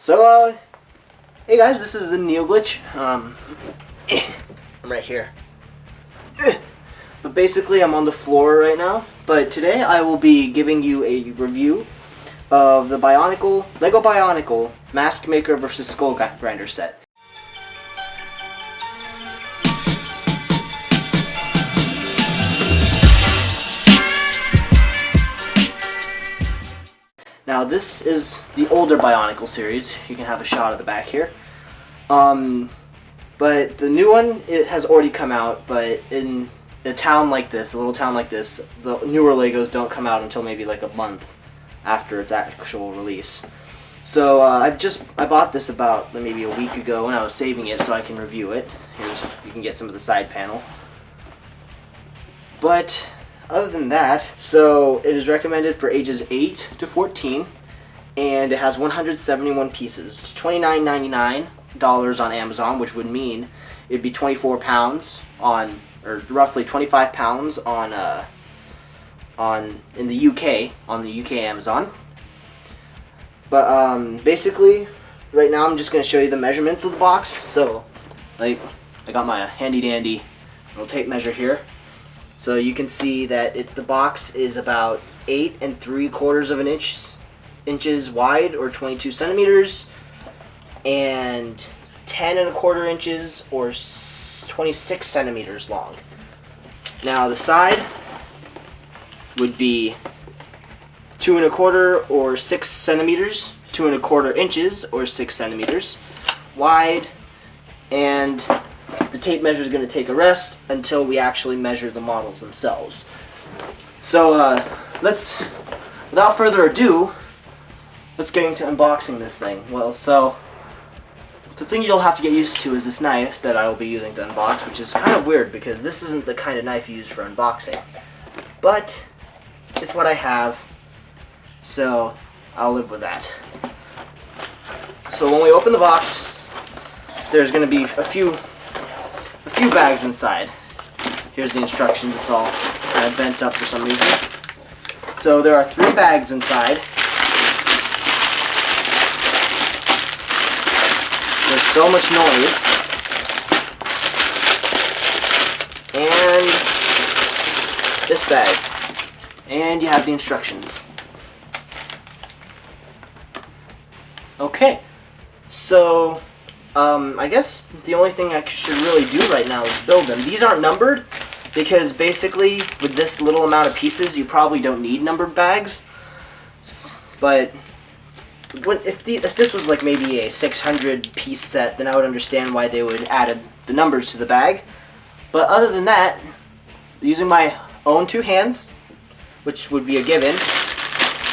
So, hey guys, this is the Neo Glitch. I'm right here. But basically, I'm on the floor right now. But today, I will be giving you a review of the Bionicle, Lego Bionicle Mask Maker vs. Skull Grinder set. Now this is the older Bionicle series. You can have a shot of the back here. But the new one, it has already come out, but in a town like this, a little town like this, the newer Legos don't come out until maybe like a month after its actual release. So I bought this about maybe a week ago and I was saving it so I can review it. You can get some of the side panel. But other than that, so it is recommended for ages 8 to 14, and it has 171 pieces. It's $29.99 on Amazon, which would mean it'd be 24 pounds on, or roughly 25 pounds on in the UK, on the UK Amazon. But basically, right now I'm just going to show you the measurements of the box. So, like, I got my handy dandy little tape measure here. So you can see that the box is about 8 3/4 inches wide, or 22 centimeters, and 10 1/4 inches, or 26 centimeters long. Now the side would be 2 1/4 or 6 centimeters, 2 1/4 inches or 6 centimeters wide, and the tape measure is going to take a rest until we actually measure the models themselves. So without further ado, let's get into unboxing this thing. Well, so the thing you'll have to get used to is this knife that I will be using to unbox, which is kind of weird because this isn't the kind of knife you use for unboxing. But it's what I have, so I'll live with that. So when we open the box, there's going to be a few bags inside. Here's the instructions. It's all kind of bent up for some reason. So there are 3 bags inside. There's so much noise. And this bag. And you have the instructions. Okay. So I guess the only thing I should really do right now is build them. These aren't numbered because basically with this little amount of pieces you probably don't need numbered bags. But if this was like maybe a 600 piece set, then I would understand why they would add the numbers to the bag. But other than that, using my own 2 hands, which would be a given,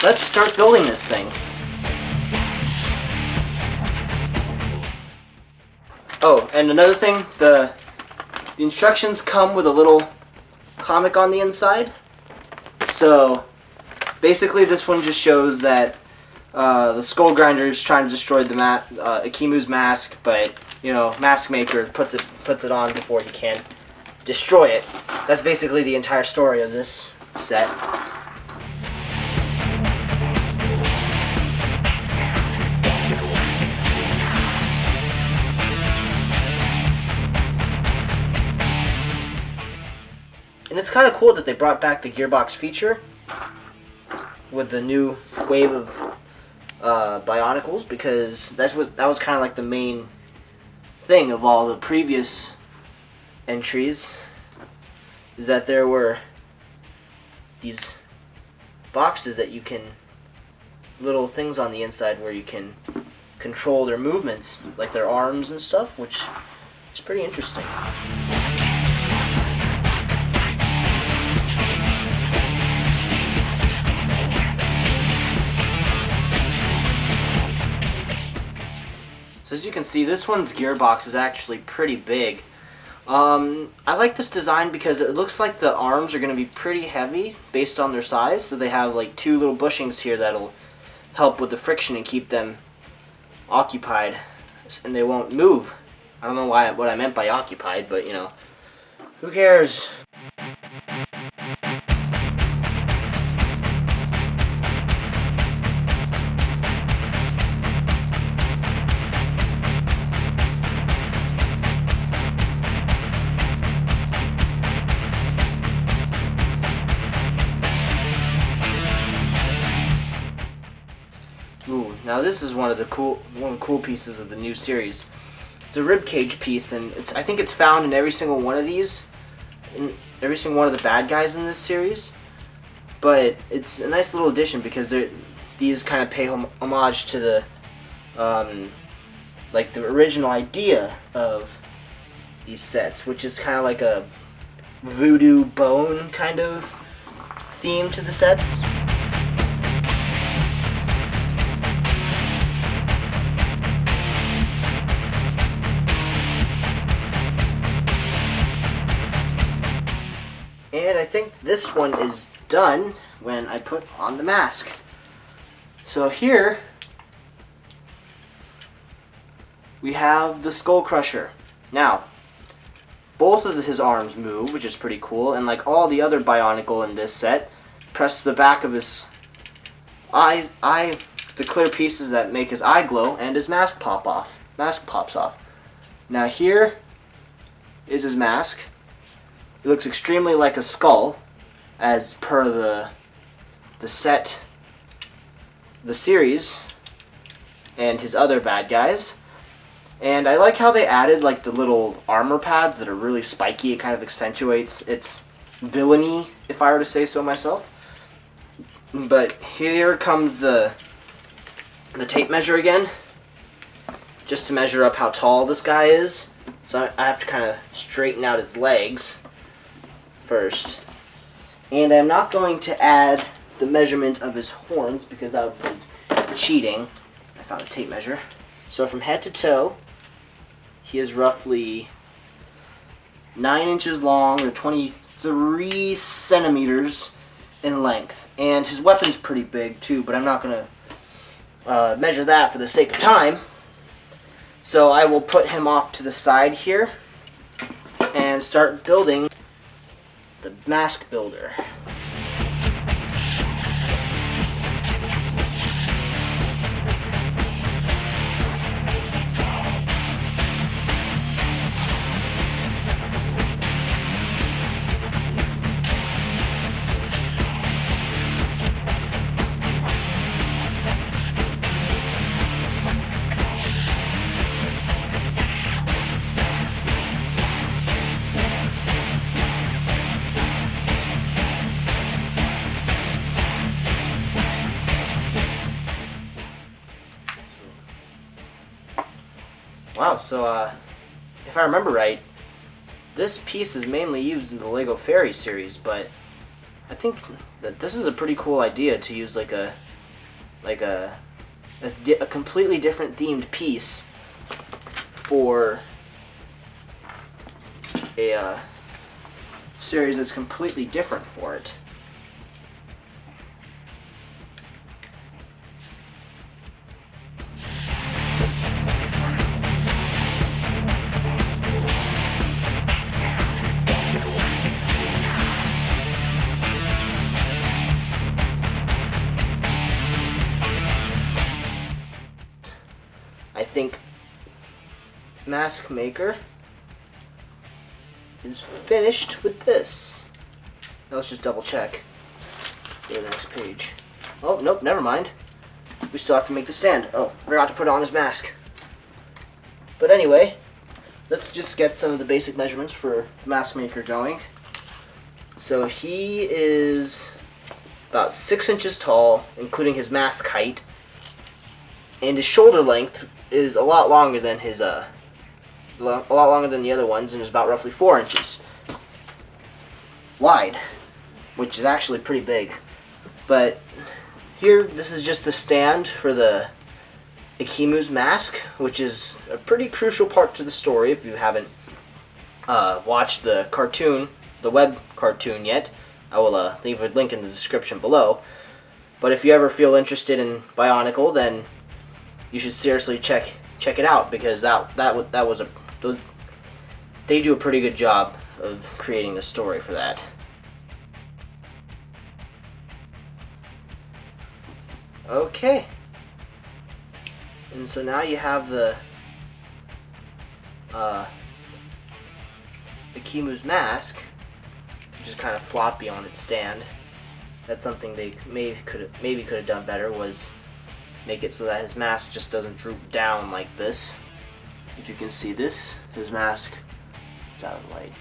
let's start building this thing. Oh, and another thing, the instructions come with a little comic on the inside. So basically this one just shows that the Skull Grinder is trying to destroy the Akimu's mask, but you know, Mask Maker puts it on before he can destroy it. That's basically the entire story of this set. And it's kind of cool that they brought back the gearbox feature with the new wave of Bionicles, because that was kind of like the main thing of all the previous entries, is that there were these boxes that you can, little things on the inside where you can control their movements, like their arms and stuff, which is pretty interesting. So as you can see, this one's gearbox is actually pretty big. I like this design because it looks like the arms are going to be pretty heavy based on their size. So they have like 2 little bushings here that'll help with the friction and keep them occupied, and they won't move. I don't know what I meant by occupied, but you know, who cares? Now this is one of the cool pieces of the new series. It's a ribcage piece, and I think it's found in every single one of these, in every single one of the bad guys in this series. But it's a nice little addition because these kind of pay homage to the like the original idea of these sets, which is kind of like a voodoo bone kind of theme to the sets. And I think this one is done when I put on the mask. So here we have the Skull Crusher. Now, both of his arms move, which is pretty cool, and like all the other Bionicle in this set, press the back of his the clear pieces that make his eye glow, and his mask pops off. Now here is his mask. It looks extremely like a skull, as per the set, the series, and his other bad guys. And I like how they added like the little armor pads that are really spiky. It kind of accentuates its villainy, if I were to say so myself. But here comes the tape measure again, just to measure up how tall this guy is. So I have to kind of straighten out his legs first. And I'm not going to add the measurement of his horns because that would be cheating. I found a tape measure. So from head to toe, he is roughly 9 inches long, or 23 centimeters in length. And his weapon's pretty big too, but I'm not going to measure that for the sake of time. So I will put him off to the side here and start building the mask builder. Wow, so if I remember right, this piece is mainly used in the Lego Fairy series, but I think that this is a pretty cool idea to use like a completely different themed piece for a series that's completely different for it. I think Mask Maker is finished with this. Now let's just double check. Go to the next page. Oh, nope, never mind. We still have to make the stand. Oh, forgot to put on his mask. But anyway, let's just get some of the basic measurements for the Mask Maker going. So he is about 6 inches tall, including his mask height. And his shoulder length is a lot longer than his a lot longer than the other ones, and is about roughly 4 inches wide, which is actually pretty big. But here, this is just a stand for the Ikimu's mask, which is a pretty crucial part to the story. If you haven't watched the cartoon, the web cartoon yet, I will leave a link in the description below. But if you ever feel interested in Bionicle, then you should seriously check it out, because they do a pretty good job of creating the story for that. Okay, and so now you have the Ikimu's mask, which is kind of floppy on its stand. That's something they maybe could have done better, was make it so that his mask just doesn't droop down like this. If you can see this, his mask, it's out of light.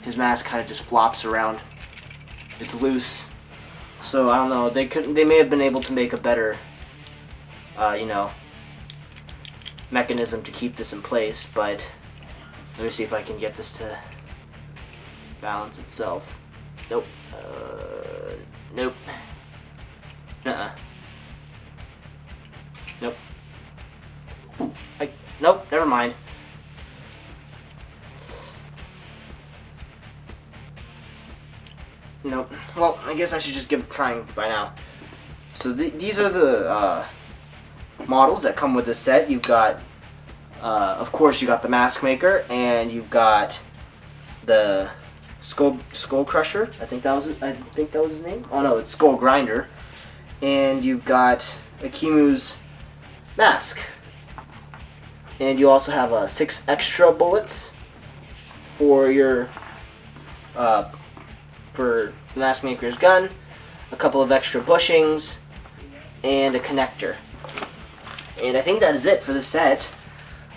His mask kind of just flops around. It's loose. So I don't know, they may have been able to make a better, you know, mechanism to keep this in place, but let me see if I can get this to balance itself. Nope. Nope. Nope. Nope, never mind. Nope. Well, I guess I should just give it a try by now. So these are the models that come with this set. You've got, of course, you got the Mask Maker, and you've got the Skull Crusher. I think that was his name. Oh no, it's Skull Grinder. And you've got Akimu's mask. And you also have 6 extra bullets for your for the Mask Maker's gun, a couple of extra bushings, and a connector. And I think that is it for the set.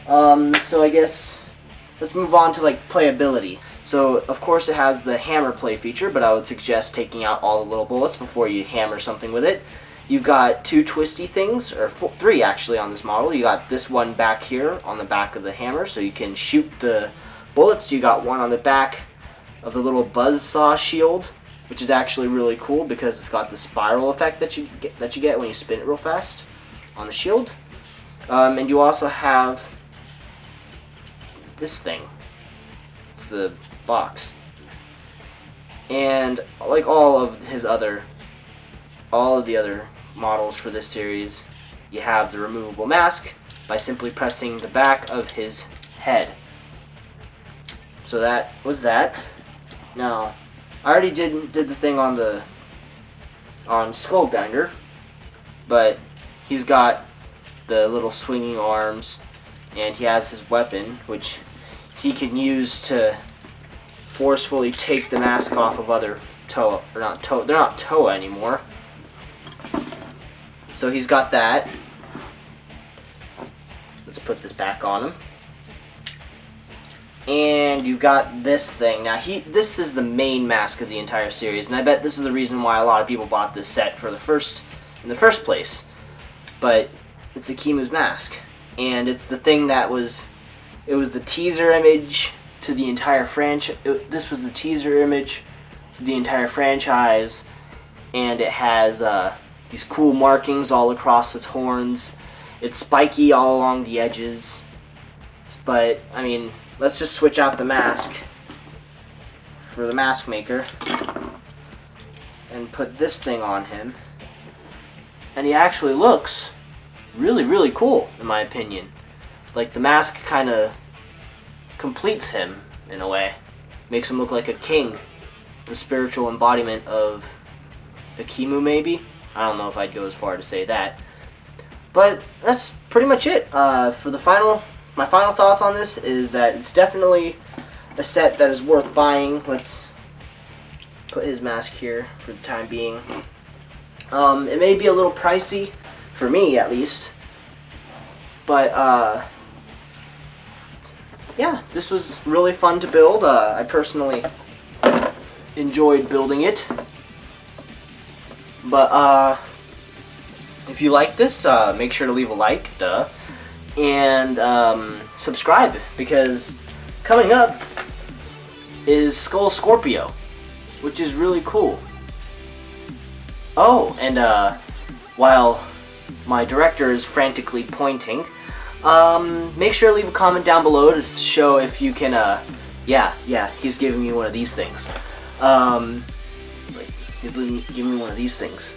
So I guess let's move on to like playability. So of course it has the hammer play feature, but I would suggest taking out all the little bullets before you hammer something with it. You've got 2 twisty things, or 3 actually on this model. You got this one back here on the back of the hammer, so you can shoot the bullets. You got one on the back of the little buzzsaw shield, which is actually really cool because it's got the spiral effect that you get when you spin it real fast on the shield. And you also have this thing. It's the box. And like all of the other models for this series, you have the removable mask by simply pressing the back of his head. So that was that. Now, I already did the thing on Skull Grinder, but he's got the little swinging arms, and he has his weapon, which he can use to forcefully take the mask off of other Toa, or not Toa, they're not Toa anymore. So he's got that. Let's put this back on him. And you've got this thing. Now this is the main mask of the entire series, and I bet this is the reason why a lot of people bought this set in the first place. But it's Akimu's mask, and it's the thing that was the teaser image to the entire franchise. This was the teaser image to the entire franchise, and it has these cool markings all across its horns. It's spiky all along the edges, but I mean, let's just switch out the mask for the Mask Maker and put this thing on him, and he actually looks really, really cool in my opinion. Like, the mask kind of completes him in a way, makes him look like a king, the spiritual embodiment of Akimu maybe. I don't know if I'd go as far to say that, but that's pretty much it. For my final thoughts on this is that it's definitely a set that is worth buying. Let's put his mask here for the time being. It may be a little pricey, for me at least, but yeah, this was really fun to build. I personally enjoyed building it. But if you like this, make sure to leave a like, and subscribe, because coming up is Skull Scorpio, which is really cool. Oh, and while my director is frantically pointing, make sure to leave a comment down below to show if you can, yeah, he's giving me one of these things. He's giving me one of these things.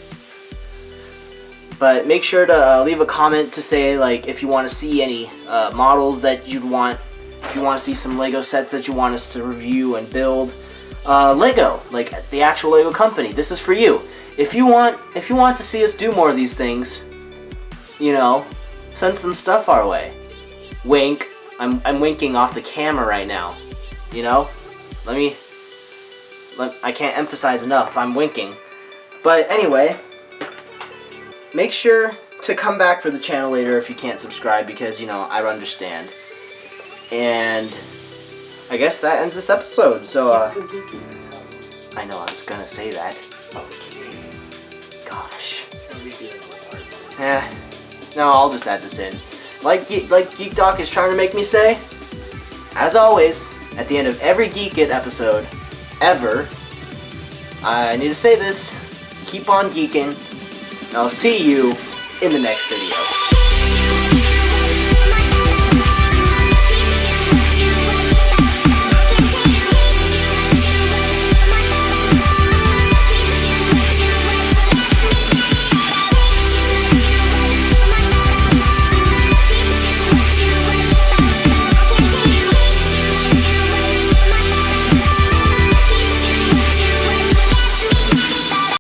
But make sure to leave a comment to say, like, if you want to see any models that you'd want, if you want to see some Lego sets that you want us to review and build. Lego, like the actual Lego company, this is for you. If you want to see us do more of these things, you know, send some stuff our way. Wink. I'm winking off the camera right now. You know, I can't emphasize enough. I'm winking. But anyway, make sure to come back for the channel later if you can't subscribe, because, you know, I understand. And I guess that ends this episode. So, I know, I was gonna say that. Gosh. No, I'll just add this in. Like Geek Doc is trying to make me say, as always, at the end of every Geek It episode ever, I need to say this: keep on geeking, and I'll see you in the next video.